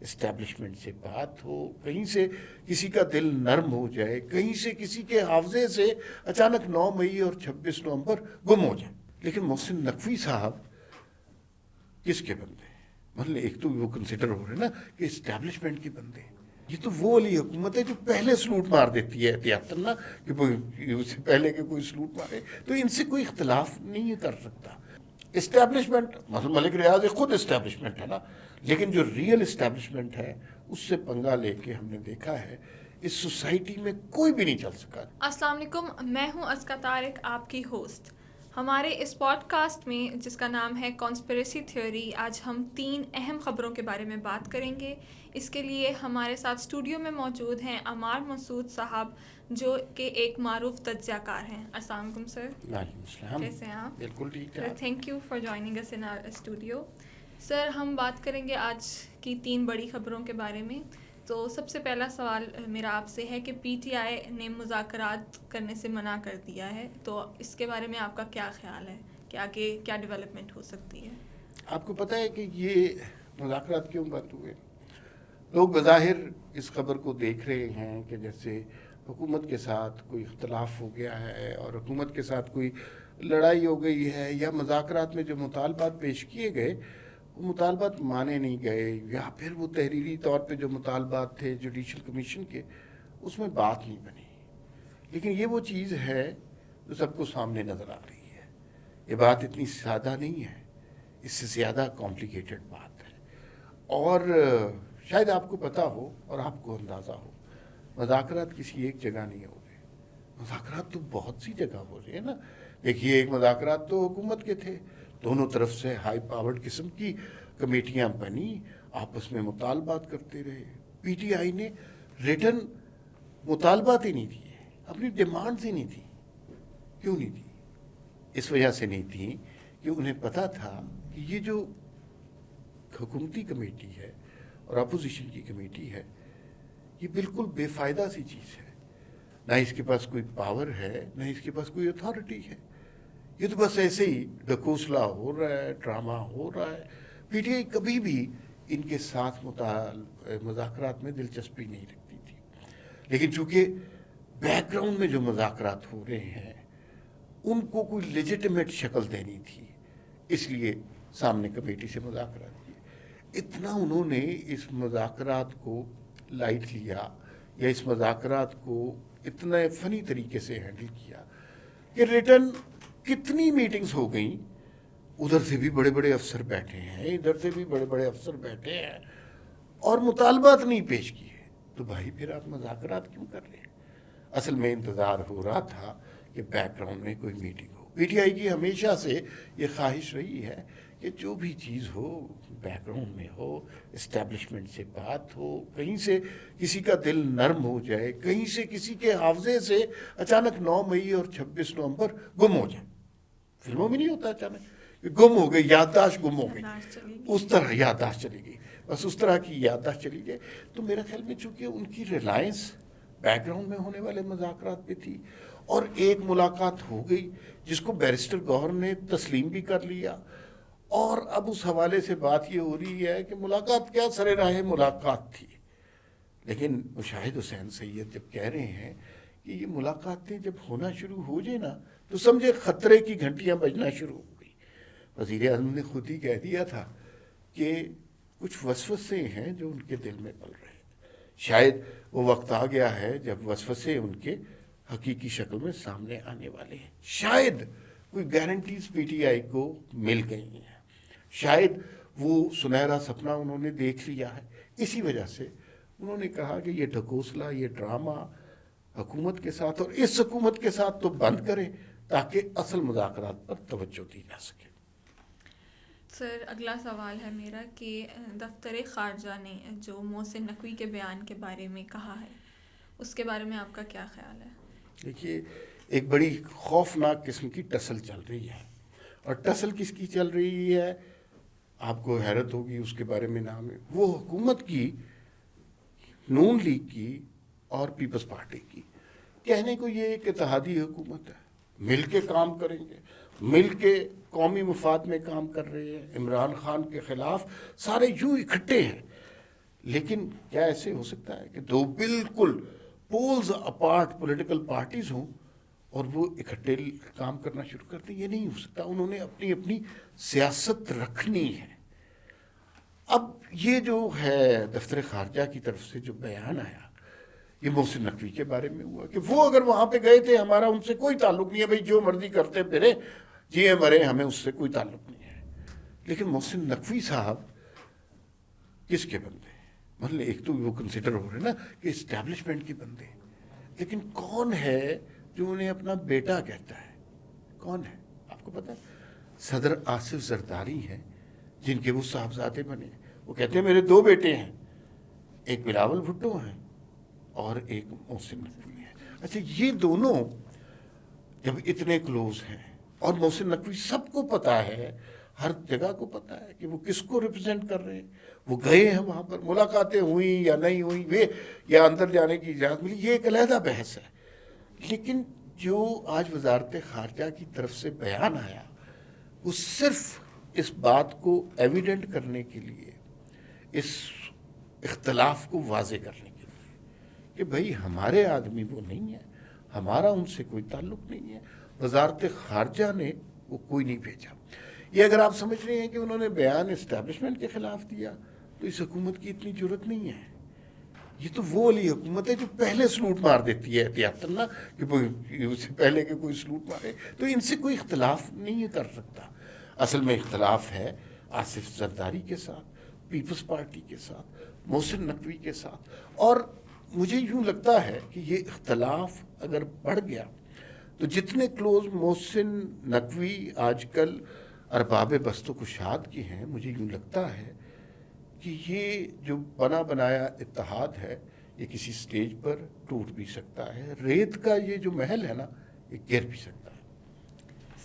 Establishment سے بات ہو، کہیں سے کسی کا دل نرم ہو جائے، کہیں سے کسی کے حافظے سے اچانک 9 مئی اور 26 نومبر گم ہو جائے. لیکن محسن نقوی صاحب کس کے بندے ہیں؟ مطلب ایک تو وہ کنسیڈر ہو رہے ہیں نا کہ اسٹیبلشمنٹ کے بندے ہیں. یہ تو وہ والی حکومت ہے جو پہلے سلوٹ مار دیتی ہے احتیاطاً نا، کہ اس سے پہلے کہ کوئی سلوٹ مارے. تو ان سے کوئی اختلاف نہیں کر سکتا. اسٹیبلشمنٹ مثلا ملک ریاض خود اسٹیبلشمنٹ ہے نا، لیکن جو ریئل اسٹیبلشمنٹ ہے اس سے پنگا لے کے ہم نے دیکھا ہے اس سوسائٹی میں کوئی بھی نہیں چل سکا. السلام علیکم، میں ہوں ازکا طارق، آپ کی ہوسٹ. ہمارے اس پوڈ کاسٹ میں جس کا نام ہے کانسپریسی تھیوری، آج ہم 3 اہم خبروں کے بارے میں بات کریں گے. اس کے لیے ہمارے ساتھ اسٹوڈیو میں موجود ہیں عمار مسعود صاحب، جو کہ ایک معروف تجزیہ کار ہیں. السلام علیکم سر. وعلیکم السلام. کیسے ہیں آپ؟ بالکل ٹھیک سر ہے. Thank you for joining us in our studio. Sir ہم بات کریں گے آج کی 3 بڑی خبروں کے بارے میں. تو سب سے پہلا سوال میرا آپ سے ہے کہ پی ٹی آئی نے مذاکرات کرنے سے منع کر دیا ہے، تو اس کے بارے میں آپ کا کیا خیال ہے کہ آگے کیا ڈیولپمنٹ ہو سکتی ہے؟ آپ کو پتہ ہے کہ یہ مذاکرات کیوں بند ہوئے؟ لوگ بظاہر اس خبر کو دیکھ رہے ہیں کہ جیسے حکومت کے ساتھ کوئی اختلاف ہو گیا ہے اور حکومت کے ساتھ کوئی لڑائی ہو گئی ہے، یا مذاکرات میں جو مطالبات پیش کیے گئے وہ مطالبات مانے نہیں گئے، یا پھر وہ تحریری طور پہ جو مطالبات تھے جوڈیشل کمیشن کے اس میں بات نہیں بنی. لیکن یہ وہ چیز ہے جو سب کو سامنے نظر آ رہی ہے. یہ بات اتنی سادہ نہیں ہے، اس سے زیادہ کمپلیکیٹڈ بات ہے. اور شاید آپ کو پتہ ہو اور آپ کو اندازہ ہو، مذاکرات کسی ایک جگہ نہیں ہو رہے، مذاکرات تو بہت سی جگہ ہو رہے ہیں نا. دیکھیے ایک مذاکرات تو حکومت کے تھے، دونوں طرف سے ہائی پاورڈ قسم کی کمیٹیاں بنی، آپس میں مطالبات کرتے رہے. پی ٹی آئی نے ریٹن مطالبات ہی نہیں دیے، اپنی ڈیمانڈز ہی نہیں تھی. کیوں نہیں تھی؟ اس وجہ سے نہیں تھی کہ انہیں پتہ تھا کہ یہ جو حکومتی کمیٹی ہے اور اپوزیشن کی کمیٹی ہے یہ بالکل بے فائدہ سی چیز ہے. نہ اس کے پاس کوئی پاور ہے، نہ اس کے پاس کوئی اتھارٹی ہے. یہ تو بس ایسے ہی ڈکوسلا ہو رہا ہے، ڈرامہ ہو رہا ہے. پی ٹی آئی کبھی بھی ان کے ساتھ مذاکرات میں دلچسپی نہیں رکھتی تھی. لیکن چونکہ بیک گراؤنڈ میں جو مذاکرات ہو رہے ہیں ان کو کوئی لیجیٹمیٹ شکل دینی تھی، اس لیے سامنے کمیٹی سے مذاکرات کیے. اتنا انہوں نے اس مذاکرات کو لائٹ لیا یا اس مذاکرات کو اتنا فنی طریقے سے ہینڈل کیا کہ ریٹرن کتنی میٹنگز ہو گئیں. ادھر سے بھی بڑے بڑے افسر بیٹھے ہیں، ادھر سے بھی بڑے بڑے افسر بیٹھے ہیں اور مطالبات نہیں پیش کیے. تو بھائی پھر آپ مذاکرات کیوں کر رہے ہیں؟ اصل میں انتظار ہو رہا تھا کہ بیک گراؤنڈ میں کوئی meeting who. P T I کی ہمیشہ سے یہ خواہش رہی ہے کہ جو بھی چیز ہو بیک گراؤنڈ میں ہو، اسٹیبلشمنٹ سے بات ہو، کہیں سے کسی کا دل نرم ہو جائے، کہیں سے کسی کے حافظے سے اچانک 9 مئی اور 26 نومبر گم ہو جائے. فلموں میں نہیں ہوتا اچانک کہ گم ہو گئی، یادداشت گم ہو گئی، اس طرح یادداشت چلی گئی، بس اس طرح کی یادداشت چلی جائے. تو میرا خیال میں چونکہ ان کی ریلائنس بیک گراؤنڈ میں ہونے والے مذاکرات پہ تھی اور ایک ملاقات ہو گئی جس کو بیرسٹر گوہر نے تسلیم بھی کر لیا، اور اب اس حوالے سے بات یہ ہو رہی ہے کہ ملاقات کیا، سر راہ ملاقات تھی. لیکن مشاہد حسین سید جب کہہ رہے ہیں کہ یہ ملاقاتیں جب ہونا شروع ہو جائے نا تو سمجھے خطرے کی گھنٹیاں بجنا شروع ہو گئی. وزیر اعظم نے خود ہی کہہ دیا تھا کہ کچھ وسوسے ہیں جو ان کے دل میں پل رہے ہیں. شاید وہ وقت آ گیا ہے جب وسوسے ان کے حقیقی شکل میں سامنے آنے والے ہیں. شاید کوئی گارنٹیز پی ٹی آئی کو مل گئی ہیں، شاید وہ سنہرا سپنا انہوں نے دیکھ لیا ہے. اسی وجہ سے انہوں نے کہا کہ یہ ڈھکوسلا، یہ ڈرامہ حکومت کے ساتھ اور اس حکومت کے ساتھ تو بند کریں تاکہ اصل مذاکرات پر توجہ دی جا سکے. سر اگلا سوال ہے میرا کہ دفتر خارجہ نے جو محسن نقوی کے بیان کے بارے میں کہا ہے اس کے بارے میں آپ کا کیا خیال ہے؟ دیکھیے ایک بڑی خوفناک قسم کی ٹسل چل رہی ہے، اور ٹسل کس کی چل رہی ہے آپ کو حیرت ہوگی اس کے بارے میں. نام ہے وہ حکومت کی، نون لیگ کی اور پیپلز پارٹی کی. کہنے کو یہ ایک اتحادی حکومت ہے، مل کے کام کریں گے، مل کے قومی مفاد میں کام کر رہے ہیں، عمران خان کے خلاف سارے یوں اکٹھے ہیں. لیکن کیا ایسے ہو سکتا ہے کہ دو بالکل پولز اپارٹ پولیٹیکل پارٹیز ہوں اور وہ اکٹھے کام کرنا شروع کر دیں؟ یہ نہیں ہو سکتا. انہوں نے اپنی اپنی سیاست رکھنی ہے. اب یہ جو ہے دفتر خارجہ کی طرف سے جو بیان آیا یہ محسن نقوی کے بارے میں ہوا کہ وہ اگر وہاں پہ گئے تھے ہمارا ان سے کوئی تعلق نہیں ہے، بھائی جو مرضی کرتے پھرے جیے مرے، ہمیں اس سے کوئی تعلق نہیں ہے. لیکن محسن نقوی صاحب کس کے بندے ہیں؟ مطلب ایک تو وہ کنسیڈر ہو رہے ہیں نا کہ اسٹیبلشمنٹ کے بندے، لیکن کون ہے جو انہیں اپنا بیٹا کہتا ہے؟ کون ہے آپ کو پتا ہے؟ صدر آصف زرداری ہیں جن کے وہ صاحبزادے بنے. وہ کہتے ہیں میرے دو بیٹے ہیں، ایک بلاول بھٹو ہیں اور ایک محسن نقوی ہے. اچھا یہ دونوں جب اتنے کلوز ہیں اور محسن نقوی سب کو پتا ہے، ہر جگہ کو پتا ہے کہ وہ کس کو ریپرزینٹ کر رہے ہیں، وہ گئے ہیں وہاں پر، ملاقاتیں ہوئیں یا نہیں ہوئیں، یا اندر جانے کی اجازت ملی، یہ ایک علیحدہ بحث ہے. لیکن جو آج وزارت خارجہ کی طرف سے بیان آیا وہ صرف اس بات کو ایویڈنٹ کرنے کے لیے، اس اختلاف کو واضح کرنے کے لیے کہ بھئی ہمارے آدمی وہ نہیں ہے، ہمارا ان سے کوئی تعلق نہیں ہے، وزارت خارجہ نے وہ کوئی نہیں بھیجا. یہ اگر آپ سمجھ رہے ہیں کہ انہوں نے بیان اسٹیبلشمنٹ کے خلاف دیا تو اس حکومت کی اتنی جرت نہیں ہے. یہ تو وہ والی حکومت ہے جو پہلے سلوٹ مار دیتی ہے احتیاطاً نا، کہ اس سے پہلے کہ کوئی سلوٹ مارے. تو ان سے کوئی اختلاف نہیں کر سکتا. اصل میں اختلاف ہے آصف زرداری کے ساتھ، پیپلز پارٹی کے ساتھ، محسن نقوی کے ساتھ. اور مجھے یوں لگتا ہے کہ یہ اختلاف اگر بڑھ گیا تو جتنے کلوز محسن نقوی آج کل ارباب بست و کشاد کے ہیں، مجھے یوں لگتا ہے کہ یہ جو بنا بنایا اتحاد ہے یہ کسی سٹیج پر ٹوٹ بھی سکتا ہے. ریت کا یہ جو محل ہے نا یہ گر بھی سکتا ہے.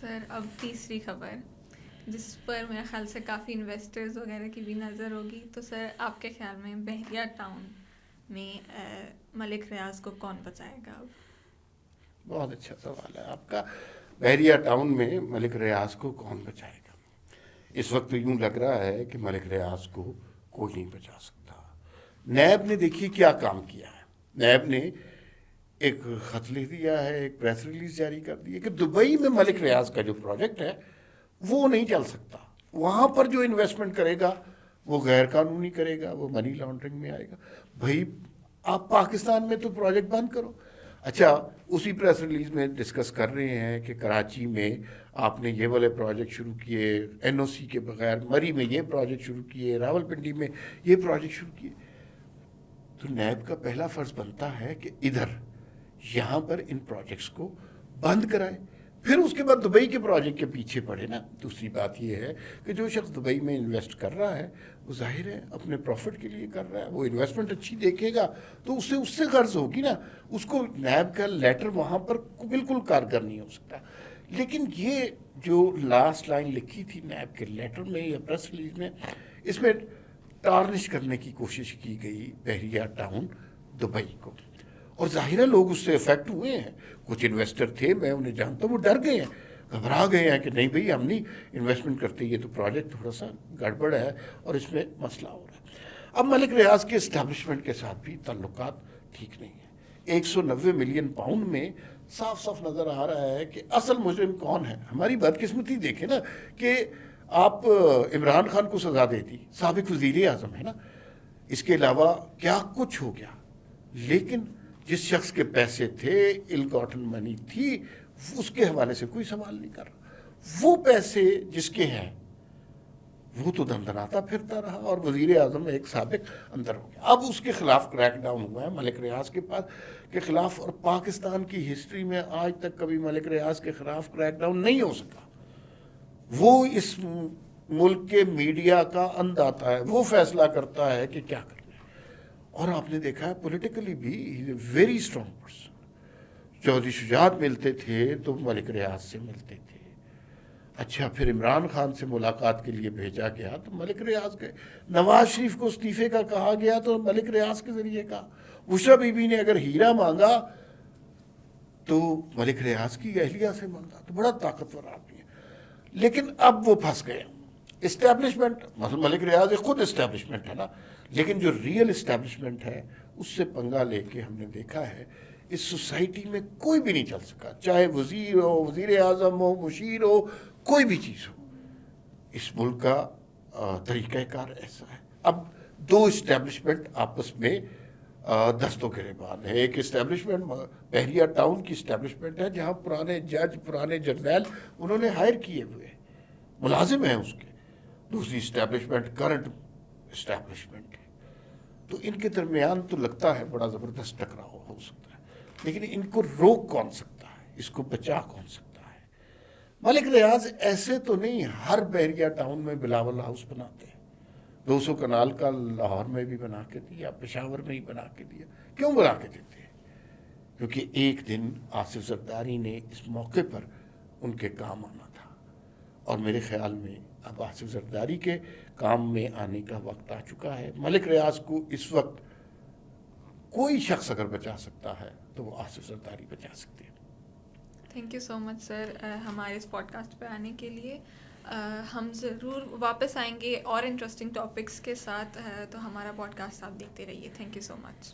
سر اب تیسری خبر جس پر میرے خیال سے کافی انویسٹرز وغیرہ کی بھی نظر ہوگی، تو سر آپ کے خیال میں بحریہ ٹاؤن میں ملک ریاض کو کون بچائے گا؟ بہت اچھا سوال ہے آپ کا. بحریہ ٹاؤن میں ملک ریاض کو کون بچائے گا؟ اس وقت یوں لگ رہا ہے کہ ملک ریاض کو کوئی نہیں بچا سکتا. نیب نے دیکھیے کیا کام کیا ہے. نیب نے ایک خط لکھ دیا ہے، ایک پریس ریلیز جاری کر دی ہے کہ دبئی میں ملک ریاض کا جو پروجیکٹ ہے وہ نہیں چل سکتا. وہاں پر جو انویسٹمنٹ کرے گا وہ غیر قانونی کرے گا، وہ منی لانڈرنگ میں آئے گا. بھائی آپ پاکستان میں تو پروجیکٹ بند کرو. اچھا اسی پریس ریلیز میں ڈسکس کر رہے ہیں کہ کراچی میں آپ نے یہ والے پروجیکٹ شروع کیے این او سی کے بغیر، مری میں یہ پروجیکٹ شروع کیے، راول پنڈی میں یہ پروجیکٹ شروع کیے. تو نیب کا پہلا فرض بنتا ہے کہ ادھر یہاں پر ان پروجیکٹس کو بند کرائے، پھر اس کے بعد دبئی کے پروجیکٹ کے پیچھے پڑے نا. دوسری بات یہ ہے کہ جو شخص دبئی میں انویسٹ کر رہا ہے وہ ظاہر ہے اپنے پروفٹ کے لیے کر رہا ہے، وہ انویسٹمنٹ اچھی دیکھے گا تو اس سے غرض ہوگی نا. اس کو نیب کا لیٹر وہاں پر بالکل کارگر نہیں ہو سکتا. لیکن یہ جو لاسٹ لائن لکھی تھی نیب کے لیٹر میں یا پریس ریلیز میں، اس میں ٹارنش کرنے کی کوشش کی گئی بحریہ ٹاؤن دبئی کو. اور ظاہر ہے لوگ اس سے افیکٹ ہوئے ہیں. کچھ انویسٹر تھے، میں انہیں جانتا ہوں، وہ ڈر گئے ہیں، گھبرا گئے ہیں کہ نہیں بھئی ہم نہیں انویسٹمنٹ کرتے، یہ تو پروجیکٹ تھوڑا سا گڑبڑ ہے اور اس میں مسئلہ ہو رہا ہے. اب ملک ریاض کے اسٹیبلشمنٹ کے ساتھ بھی تعلقات ٹھیک نہیں ہیں. 190 ملین پاؤنڈ میں صاف صاف نظر آ رہا ہے کہ اصل مجرم کون ہے. ہماری بدقسمتی دیکھیں نا کہ آپ عمران خان کو سزا دے دی، سابق وزیر اعظم ہے نا، اس کے علاوہ کیا کچھ ہو گیا. لیکن جس شخص کے پیسے تھے، ال گاٹن منی تھی، اس کے حوالے سے کوئی سوال نہیں کر رہا. وہ پیسے جس کے ہیں وہ تو دندناتا پھرتا رہا اور وزیر اعظم ایک سابق اندر ہو گیا. اب اس کے خلاف کریک ڈاؤن ہوا ہے ملک ریاض کے پاس کے خلاف، اور پاکستان کی ہسٹری میں آج تک کبھی ملک ریاض کے خلاف کریک ڈاؤن نہیں ہو سکا. وہ اس ملک کے میڈیا کا انداتا ہے، وہ فیصلہ کرتا ہے کہ کیا کرنا ہے. اور آپ نے دیکھا ہے پولیٹیکلی بھی ویری اسٹرانگ پرسن. چودھری شجاعت ملتے تھے تو ملک ریاض سے ملتے تھے. اچھا پھر عمران خان سے ملاقات کے لیے بھیجا گیا تو ملک ریاض گئے. نواز شریف کو استعفے کا کہا گیا تو ملک ریاض کے ذریعے کہا. بشریٰ بی بی نے اگر ہیرا مانگا تو ملک ریاض کی اہلیہ سے مانگا. تو بڑا طاقتور آدمی ہے. لیکن اب وہ پھنس گئے. اسٹیبلشمنٹ ملک ریاض ایک خود اسٹیبلشمنٹ ہے نا، لیکن جو ریئل اسٹیبلشمنٹ ہے اس سے پنگا لے کے ہم نے دیکھا ہے اس سوسائٹی میں کوئی بھی نہیں چل سکا، چاہے وزیر ہو، وزیر اعظم ہو، مشیر ہو، کوئی بھی چیز ہو. اس ملک کا طریقہ کار ایسا ہے. اب دو اسٹیبلشمنٹ آپس میں دستوں گریبان ہے. ایک اسٹیبلشمنٹ بحریہ ٹاؤن کی اسٹیبلشمنٹ ہے جہاں پرانے جج، پرانے جرنیل انہوں نے ہائر کیے ہوئے ملازم ہیں اس کے. دوسری اسٹیبلشمنٹ کرنٹ اسٹیبلشمنٹ ہے. تو ان کے درمیان تو لگتا ہے بڑا زبردست ٹکراؤ ہو سکتا ہے، لیکن ان کو روک کون سکتا ہے، اس کو بچا کون سکتا ہے؟ ملک ریاض ایسے تو نہیں ہر بحریہ ٹاؤن میں بلاول ہاؤس بناتے ہیں. 200 کنال کا لاہور میں بھی بنا کے دیا، پشاور میں ہی بنا کے دیا. کیوں بنا کے دیتے ہیں؟ کیونکہ ایک دن آصف زرداری نے اس موقع پر ان کے کام آنا تھا، اور میرے خیال میں اب آصف زرداری کے کام میں آنے کا وقت آ چکا ہے. ملک ریاض کو اس وقت کوئی شخص اگر بچا سکتا ہے تو وہ آصف زرداری بچا سکتے ہیں. تھینک یو سو مچ سر ہمارے اس پوڈ کاسٹ پہ آنے کے لیے. ہم ضرور واپس آئیں گے اور انٹرسٹنگ ٹاپکس کے ساتھ، تو ہمارا پوڈ کاسٹ آپ دیکھتے رہیے. Thank you so much.